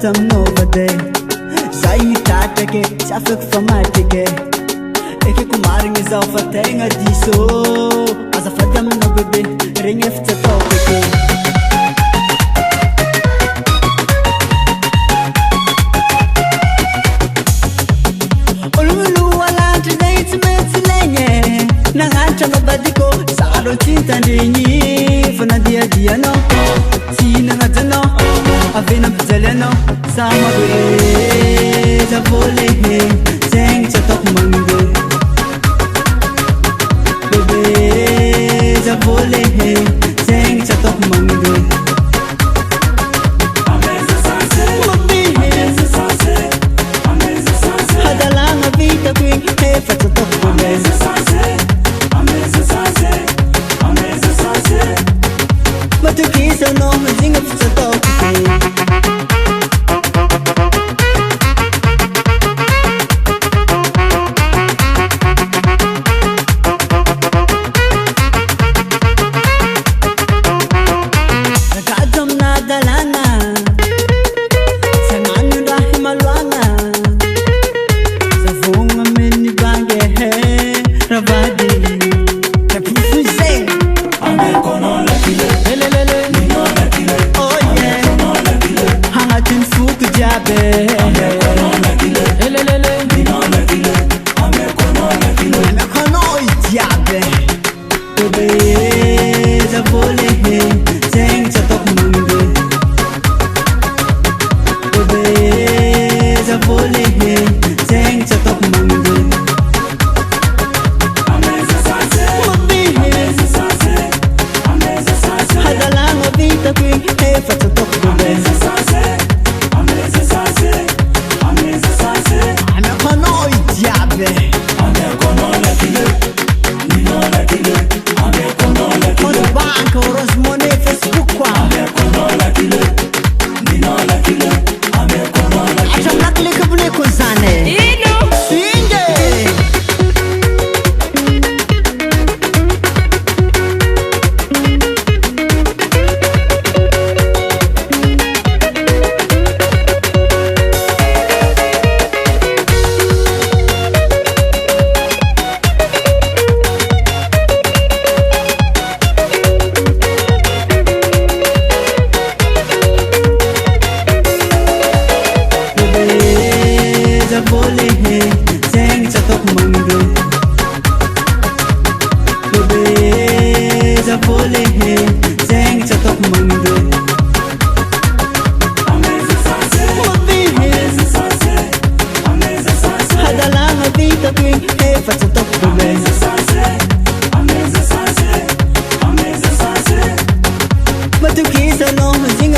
tam novade Sai tatake Chafak famatike Eke kumaring izaw fatenga diso Asa fatam novade Ring efter topike Ululu wala today to metsilenge Nangancha mabadiko Saro cinta ndinyi Fana dia dia no Sina nga no Avena pizele no Sama gwe Zavole he Zeng chatok mangwe Bebe Zavole he Zeng chatok mangwe Ameza sanse Ameza sanse Ameza sanse Hadalanga vita kwing He fachatok Ameza sanse Ameza sanse Ameza sanse Matukisa no Mazinga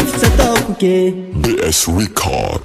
fachatok BS Record.